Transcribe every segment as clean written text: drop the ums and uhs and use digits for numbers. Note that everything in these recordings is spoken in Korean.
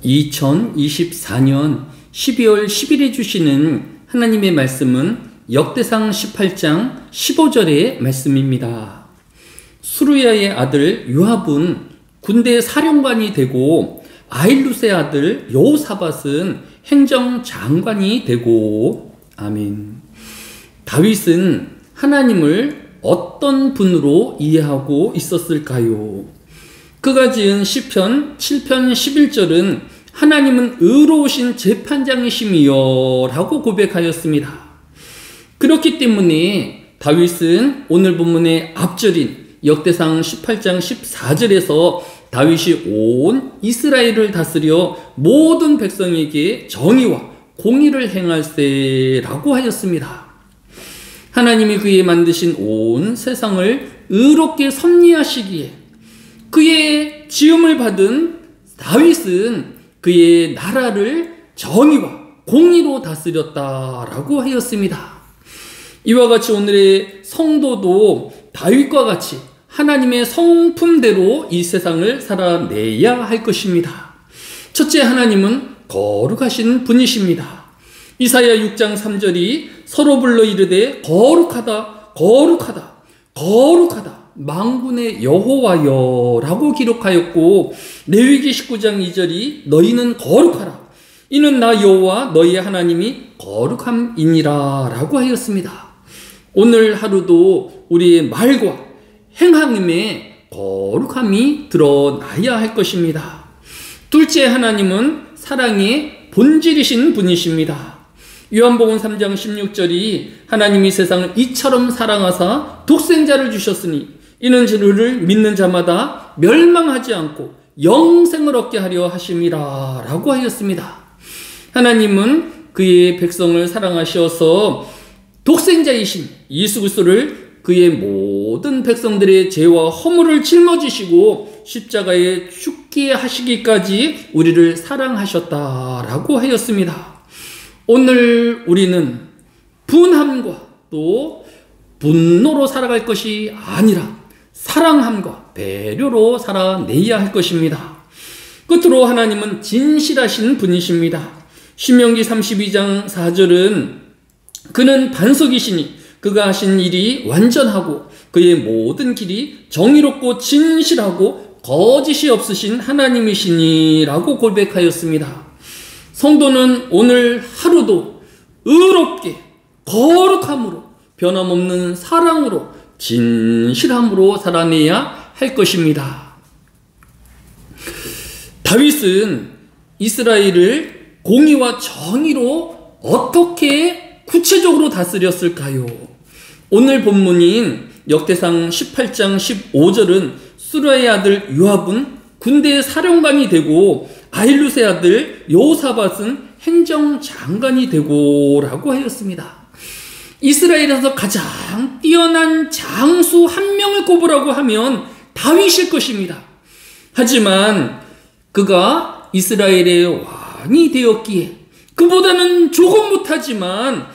2024년 12월 10일에 주시는 하나님의 말씀은 역대상 18장 15절의 말씀입니다. 수르야의 아들 요압은 군대 사령관이 되고 아힐룻의 아들 여호사밧은 행정장관이 되고, 아멘. 다윗은 하나님을 어떤 분으로 이해하고 있었을까요? 그가 지은 시편 7편 11절은 하나님은 의로우신 재판장이시며 라고 고백하였습니다. 그렇기 때문에 다윗은 오늘 본문의 앞절인 역대상 18장 14절에서 다윗이 온 이스라엘을 다스려 모든 백성에게 정의와 공의를 행할세라고 하였습니다. 하나님이 그의 만드신 온 세상을 의롭게 섭리하시기에 그의 지음을 받은 다윗은 그의 나라를 정의와 공의로 다스렸다라고 하였습니다. 이와 같이 오늘의 성도도 다윗과 같이 하나님의 성품대로 이 세상을 살아내야 할 것입니다. 첫째, 하나님은 거룩하신 분이십니다. 이사야 6장 3절이 서로 불러 이르되 거룩하다 거룩하다 거룩하다 만군의 여호와여 라고 기록하였고, 레위기 19장 2절이 너희는 거룩하라 이는 나 여호와 너희의 하나님이 거룩함이니라 라고 하였습니다. 오늘 하루도 우리의 말과 행함에 거룩함이 드러나야 할 것입니다. 둘째, 하나님은 사랑의 본질이신 분이십니다. 요한복음 3장 16절이 하나님이 세상을 이처럼 사랑하사 독생자를 주셨으니 이는 그를 믿는 자마다 멸망하지 않고 영생을 얻게 하려 하심이라 라고 하였습니다. 하나님은 그의 백성을 사랑하셔서 독생자이신 예수 그리스도를 그의 모든 백성들의 죄와 허물을 짊어지시고 십자가에 죽게 하시기까지 우리를 사랑하셨다라고 하였습니다. 오늘 우리는 분함과 또 분노로 살아갈 것이 아니라 사랑함과 배려로 살아내야 할 것입니다. 끝으로 하나님은 진실하신 분이십니다. 신명기 32장 4절은 그는 반석이시니 그가 하신 일이 완전하고 그의 모든 길이 정의롭고 진실하고 거짓이 없으신 하나님이시니 라고 고백하였습니다. 성도는 오늘 하루도 의롭게 거룩함으로 변함없는 사랑으로 진실함으로 살아내야 할 것입니다. 다윗은 이스라엘을 공의와 정의로 어떻게 구체적으로 다스렸을까요? 오늘 본문인 역대상 18장 15절은 수르야의 아들 요압은 군대의 사령관이 되고 아힐룻의 아들 여호사밧은 행정장관이 되고 라고 하였습니다. 이스라엘에서 가장 뛰어난 장수 한 명을 꼽으라고 하면 다윗일 것입니다. 하지만 그가 이스라엘의 왕이 되었기에 그보다는 조금 못하지만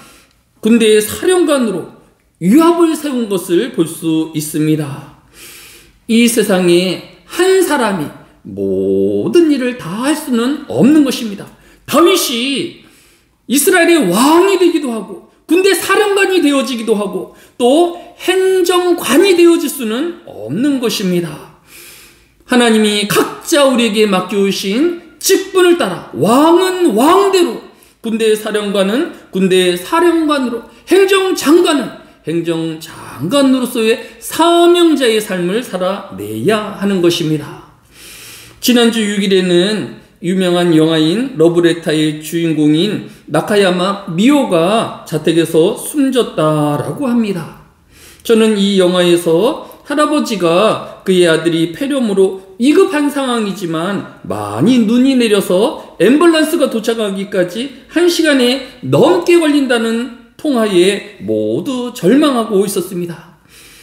군대의 사령관으로 요압을 세운 것을 볼 수 있습니다. 이 세상에 한 사람이 모든 일을 다 할 수는 없는 것입니다. 다윗이 이스라엘의 왕이 되기도 하고 군대 사령관이 되어지기도 하고 또 행정관이 되어질 수는 없는 것입니다. 하나님이 각자 우리에게 맡겨주신 직분을 따라 왕은 왕대로, 군대 사령관은 군대 사령관으로, 행정장관은 행정장관으로서의 사명자의 삶을 살아내야 하는 것입니다. 지난주 6일에는 유명한 영화인 러브레타의 주인공인 나카야마 미오가 자택에서 숨졌다라고 합니다. 저는 이 영화에서 할아버지가 그의 아들이 폐렴으로 위급한 상황이지만 많이 눈이 내려서 앰뷸런스가 도착하기까지 1시간에 넘게 걸린다는 통화에 모두 절망하고 있었습니다.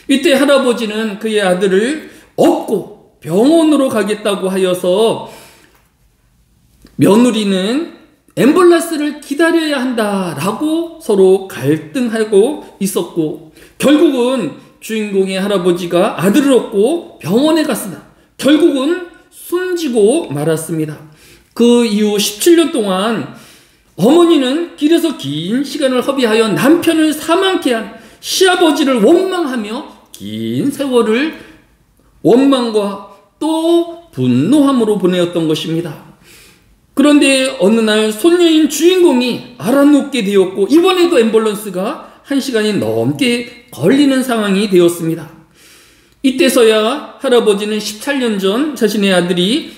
이때 할아버지는 그의 아들을 업고 병원으로 가겠다고 하여서 며느리는 앰뷸런스를 기다려야 한다라고 서로 갈등하고 있었고, 결국은 주인공의 할아버지가 아들을 얻고 병원에 갔으나 결국은 숨지고 말았습니다. 그 이후 17년 동안 어머니는 길에서 긴 시간을 허비하여 남편을 사망케 한 시아버지를 원망하며 긴 세월을 원망과 또 분노함으로 보내었던 것입니다. 그런데 어느 날 손녀인 주인공이 알아놓게 되었고 이번에도 앰뷸런스가 1시간이 넘게 걸리는 상황이 되었습니다. 이때서야 할아버지는 18년 전 자신의 아들이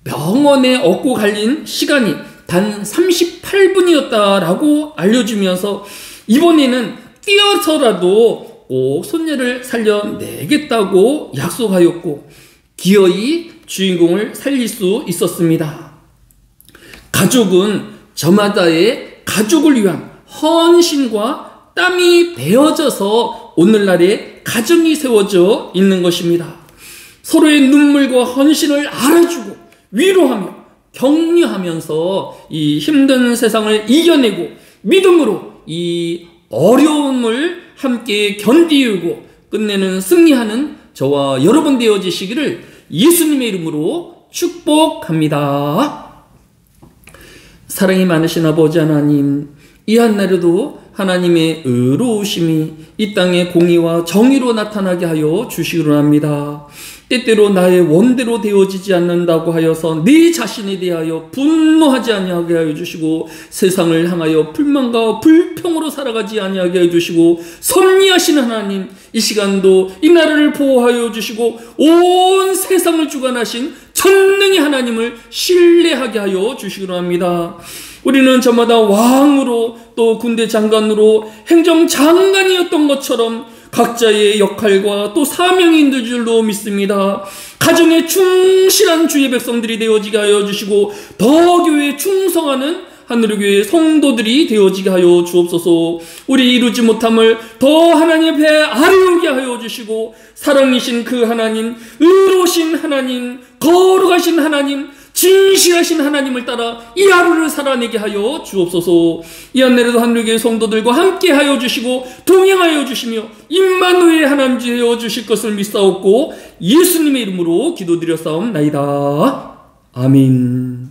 병원에 업고 갈린 시간이 단 38분이었다라고 알려주면서 이번에는 뛰어서라도 꼭 손녀를 살려내겠다고 약속하였고 기어이 주인공을 살릴 수 있었습니다. 가족은 저마다의 가족을 위한 헌신과 땀이 베어져서 오늘날의 가정이 세워져 있는 것입니다. 서로의 눈물과 헌신을 알아주고 위로하며 격려하면서 이 힘든 세상을 이겨내고 믿음으로 이 어려움을 함께 견디고 끝내는 승리하는 저와 여러분 되어지시기를 예수님의 이름으로 축복합니다. 사랑이 많으신 아버지 하나님, 이 한날에도 하나님의 의로우심이 이 땅의 공의와 정의로 나타나게 하여 주시기로 합니다. 때때로 나의 원대로 되어지지 않는다고 하여서 네 자신에 대하여 분노하지 아니하게 하여 주시고 세상을 향하여 불만과 불평으로 살아가지 아니하게 하여 주시고 섭리하신 하나님, 이 시간도 이 나라를 보호하여 주시고 온 세상을 주관하신 전능의 하나님을 신뢰하게 하여 주시기로 합니다. 우리는 저마다 왕으로 또 군대 장관으로 행정장관이었던 것처럼 각자의 역할과 또 사명이 있는 줄로 믿습니다. 가정에 충실한 주의 백성들이 되어지게 하여 주시고 더 교회에 충성하는 하늘의 교회 성도들이 되어지게 하여 주옵소서. 우리 이루지 못함을 더 하나님 앞에 아뢰오게 하여 주시고 사랑이신 그 하나님, 의로우신 하나님, 거룩하신 하나님, 진실하신 하나님을 따라 이 하루를 살아내게 하여 주옵소서. 이 한날에도 하늘의 교회 성도들과 함께 하여 주시고 동행하여 주시며 임마누엘 하나님 되어 주실 것을 믿사옵고 예수님의 이름으로 기도드렸사옵나이다. 아멘.